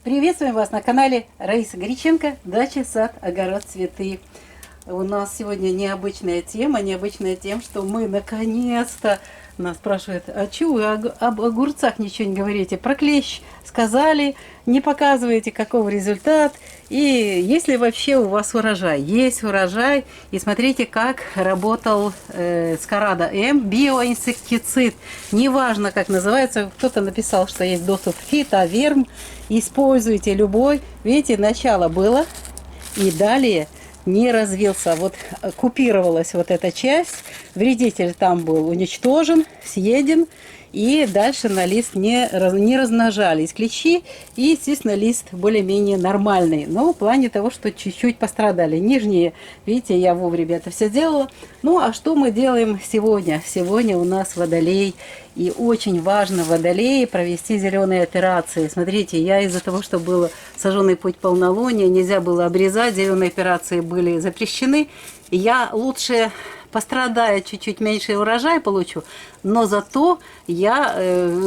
Приветствуем вас на канале Раиса Гриченко, дача, сад, огород, цветы. У нас сегодня необычная тема тем, что мы наконец-то, нас спрашивают, а чего вы об огурцах ничего не говорите? Про клещ сказали, не показываете, каков результат. И есть ли вообще у вас урожай? Есть урожай. И смотрите, как работал Скарада М, биоинсектицид. Неважно, как называется, кто-то написал, что есть доступ фитоверм. Используйте любой. Видите, начало было, и далее не развился. Вот купировалась вот эта часть, вредитель там был уничтожен, съеден, и дальше на лист не размножались клещи, и, естественно, лист более-менее нормальный, но в плане того, что чуть-чуть пострадали. Нижние, видите, я вовремя это все делала. Ну, а что мы делаем сегодня? Сегодня у нас водолей, и очень важно в водолее провести зеленые операции. Смотрите, я из-за того, что был сожженный путь полнолуния, нельзя было обрезать, зеленые операции были запрещены. Я лучше пострадаю, чуть-чуть меньше урожай получу, но зато я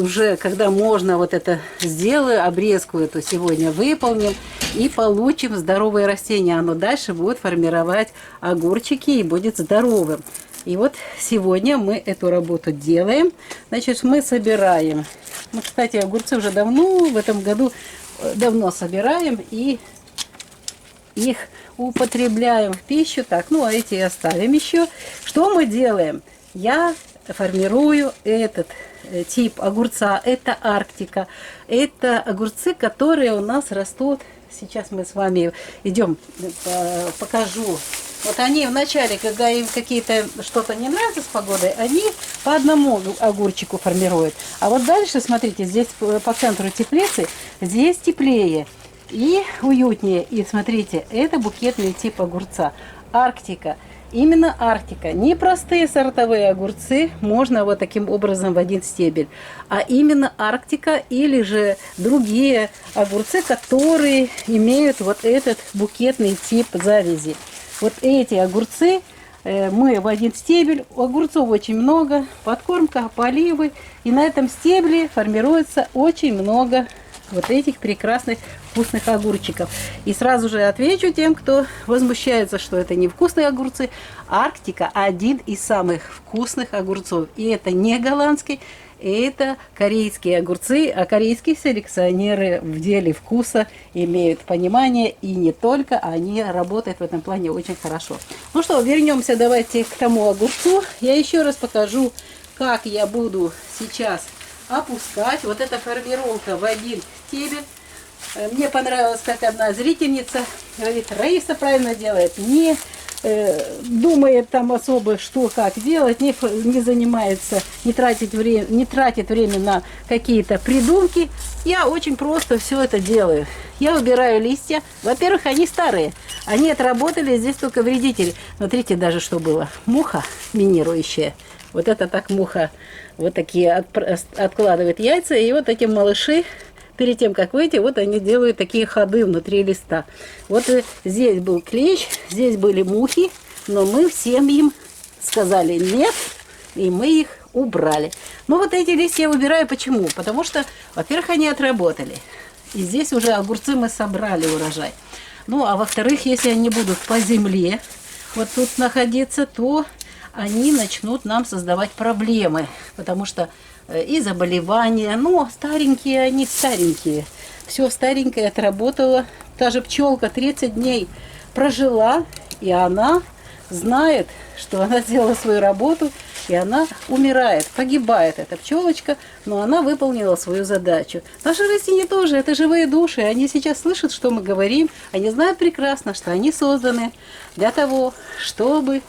уже, когда можно, вот это сделаю, обрезку эту сегодня выполним и получим здоровые растения. Оно дальше будет формировать огурчики и будет здоровым. И вот сегодня мы эту работу делаем. Значит, мы собираем. Мы, кстати, огурцы уже давно, в этом году давно собираем и их употребляем в пищу. Так, ну а эти оставим еще. Что мы делаем? Я формирую этот тип огурца. Это Арктика. Это огурцы, которые у нас растут. Сейчас мы с вами идем, покажу. Вот они вначале, когда им какие-то что-то не нравится с погодой, они по одному огурчику формируют. А вот дальше, смотрите, здесь по центру теплицы, здесь теплее и уютнее. И смотрите, это букетный тип огурца. Арктика. Именно Арктика. Не простые сортовые огурцы можно вот таким образом в один стебель. А именно Арктика или же другие огурцы, которые имеют вот этот букетный тип завязи. Вот эти огурцы мы в один стебель, огурцов очень много, подкормка, поливы, и на этом стебле формируется очень много вот этих прекрасных вкусных огурчиков. И сразу же отвечу тем, кто возмущается, что это невкусные огурцы. Арктика один из самых вкусных огурцов. И это не голландский, это корейские огурцы, а корейские селекционеры в деле вкуса имеют понимание, и не только, они работают в этом плане очень хорошо. Ну что, вернемся давайте к тому огурцу. Я еще раз покажу, как я буду сейчас опускать. Вот эта формировка в один стебель. Мне понравилось, как одна зрительница говорит: Раиса правильно делает, не думает там особо, что как делать, не занимается, не тратит время на какие-то придумки. Я очень просто все это делаю. Я убираю листья. Во-первых, они старые, они отработали, здесь только вредители. Смотрите, даже что было. Муха минирующая. Вот это так муха вот такие откладывает яйца, и вот эти малыши, перед тем, как выйти, вот они делают такие ходы внутри листа. Вот здесь был клещ, здесь были мухи, но мы всем им сказали нет, и мы их убрали. Но вот эти листья я выбираю почему? Потому что, во-первых, они отработали. И здесь уже огурцы мы собрали урожай. Ну, а во-вторых, если они будут по земле вот тут находиться, то они начнут нам создавать проблемы. Потому что и заболевания, но старенькие они старенькие. Все старенькое отработало. Та же пчелка 30 дней прожила, и она знает, что она сделала свою работу, и она умирает, погибает эта пчелочка, но она выполнила свою задачу. Наши растения тоже, это живые души, они сейчас слышат, что мы говорим, они знают прекрасно, что они созданы для того, чтобы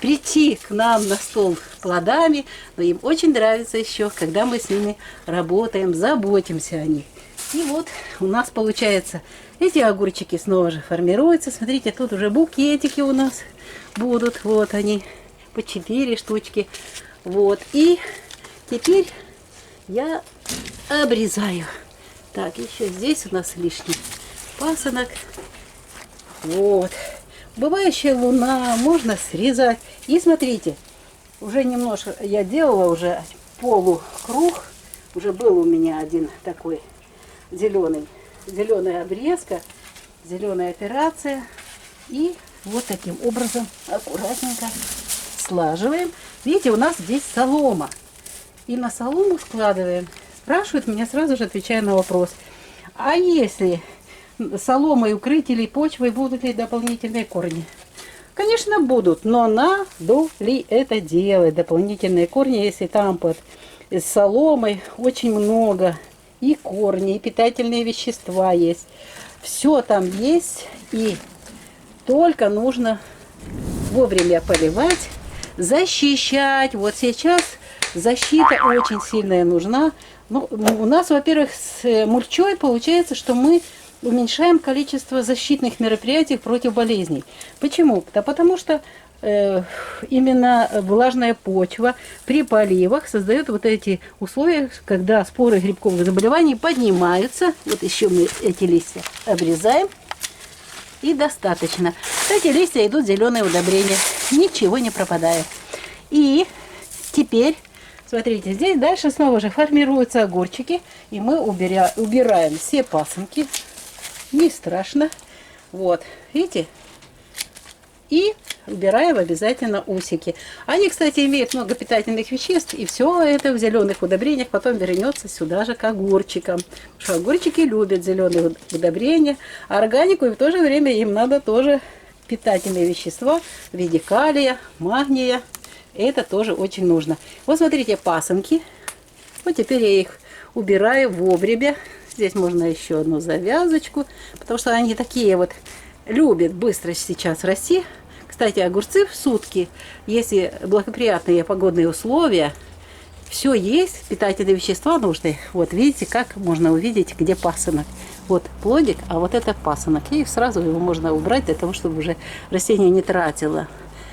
прийти к нам на стол плодами, но им очень нравится еще, когда мы с ними работаем, заботимся о них. И вот у нас получается, эти огурчики снова же формируются. Смотрите, тут уже букетики у нас будут, вот они, по 4 штучки. Вот, и теперь я обрезаю. Так, еще здесь у нас лишний пасынок. Вот. Бывающая луна, можно срезать. И смотрите, уже немножко я делала уже полукруг. Уже был у меня один такой зеленый зеленая обрезка, зеленая операция. И вот таким образом аккуратненько слаживаем. Видите, у нас здесь солома. И на солому складываем. Спрашивают меня, сразу же отвечаю на вопрос. А если соломой укрыть или почвой, будут ли дополнительные корни? Конечно, будут, но надо ли это делать? Дополнительные корни, если там под соломой очень много и корней, и питательные вещества есть. Все там есть, и только нужно вовремя поливать, защищать. Вот сейчас защита очень сильная нужна. Ну, у нас, во-первых, с мульчой получается, что мы уменьшаем количество защитных мероприятий против болезней. Почему? Да потому что именно влажная почва при поливах создает вот эти условия, когда споры грибковых заболеваний поднимаются. Вот еще мы эти листья обрезаем. И достаточно. Эти листья идут зеленые удобрения. Ничего не пропадает. И теперь, смотрите, здесь дальше снова же формируются огурчики. И мы убираем все пасынки. Не страшно. Вот, видите? И убираем обязательно усики. Они, кстати, имеют много питательных веществ, и все это в зеленых удобрениях потом вернется сюда же к огурчикам. Потому что огурчики любят зеленые удобрения, а органику, и в то же время им надо тоже питательные вещества в виде калия, магния. Это тоже очень нужно. Вот смотрите, пасынки. Вот теперь я их убираю вовремя. Здесь можно еще одну завязочку, потому что они такие вот любят быстро сейчас расти. Кстати, огурцы в сутки, если благоприятные погодные условия, все есть, питательные вещества нужны. Вот видите, как можно увидеть, где пасынок. Вот плодик, а вот это пасынок. И сразу его можно убрать для того, чтобы уже растение не тратило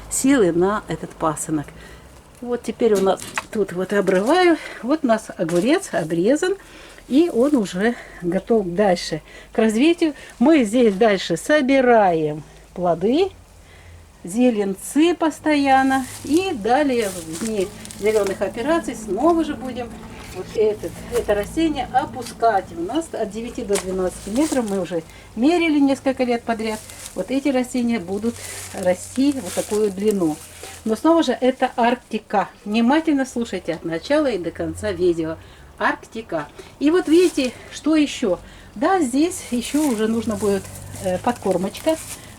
силы на этот пасынок. Вот теперь у нас тут вот обрываю. Вот у нас огурец обрезан. И он уже готов дальше к развитию. Мы здесь дальше собираем плоды, зеленцы постоянно. И далее в дни зеленых операций снова же будем вот это растение опускать. У нас от 9 до 12 метров мы уже мерили несколько лет подряд. Вот эти растения будут расти вот такую длину. Но снова же это Арктика. Внимательно слушайте от начала и до конца видео. Арктика. И вот видите, что еще? Да, здесь еще уже нужно будет подкормочка.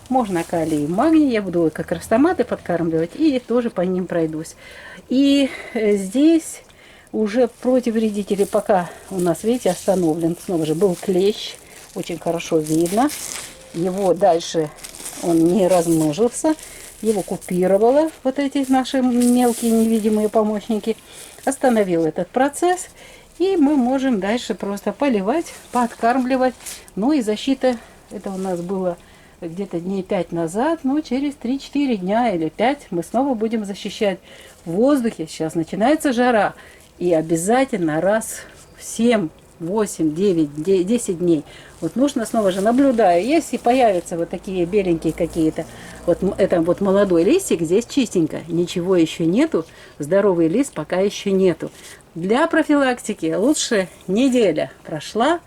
Можно калий и магний. Я буду как раз томаты подкармливать и тоже по ним пройдусь. И здесь уже против вредителей пока у нас, видите, остановлен. Снова же был клещ. Очень хорошо видно. Его дальше он не размножился. Его купировало вот эти наши мелкие невидимые помощники. Остановил этот процесс. И мы можем дальше просто поливать, подкармливать. Ну и защита, это у нас было где-то дней 5 назад, но через 3-4 дня или 5 мы снова будем защищать в воздухе. Сейчас начинается жара. И обязательно раз в 7, 8, 9, 10 дней. Вот нужно снова же наблюдаю. Если появятся вот такие беленькие какие-то, вот это вот молодой листик, здесь чистенько. Ничего еще нету. Здоровый лист пока еще нету. Для профилактики лучше неделя прошла.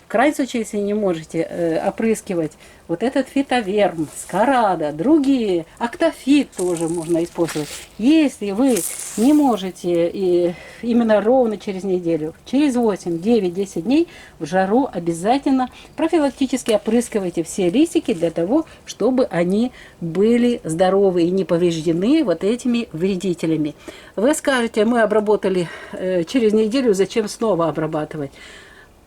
В крайнем случае, если не можете опрыскивать, вот этот фитоверм, скарада, другие, актофит тоже можно использовать. Если вы не можете именно ровно через неделю, через 8, 9, 10 дней в жару обязательно профилактически опрыскивайте все листики для того, чтобы они были здоровы и не повреждены вот этими вредителями. Вы скажете, мы обработали через неделю, зачем снова обрабатывать?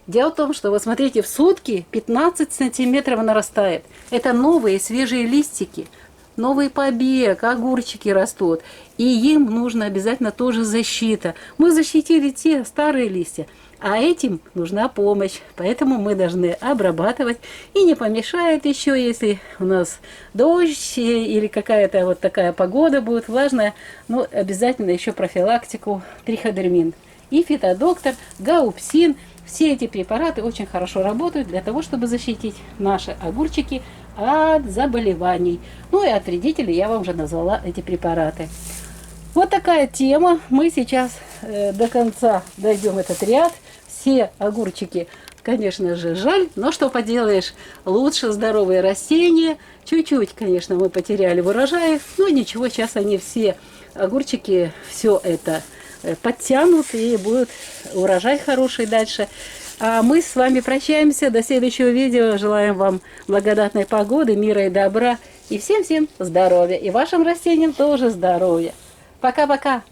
Дело в том, что, вот смотрите, в сутки 15 сантиметров нарастает. Это новые свежие листики, новый побег, огурчики растут. И им нужно обязательно тоже защита. Мы защитили те старые листья, а этим нужна помощь. Поэтому мы должны обрабатывать. И не помешает еще, если у нас дождь или какая-то вот такая погода будет влажная, но обязательно еще профилактику триходермин. И фитодоктор, гаупсин. Все эти препараты очень хорошо работают для того, чтобы защитить наши огурчики от заболеваний. Ну и от вредителей я вам уже назвала эти препараты. Вот такая тема. Мы сейчас до конца дойдем этот ряд. Все огурчики конечно же, жаль, но что поделаешь, лучше здоровые растения. Чуть-чуть, конечно, мы потеряли в урожае, но ничего, сейчас они все, огурчики, все это подтянут и будет урожай хороший дальше. А мы с вами прощаемся. До следующего видео. Желаем вам благодатной погоды, мира и добра. И всем-всем здоровья. И вашим растениям тоже здоровья. Пока-пока.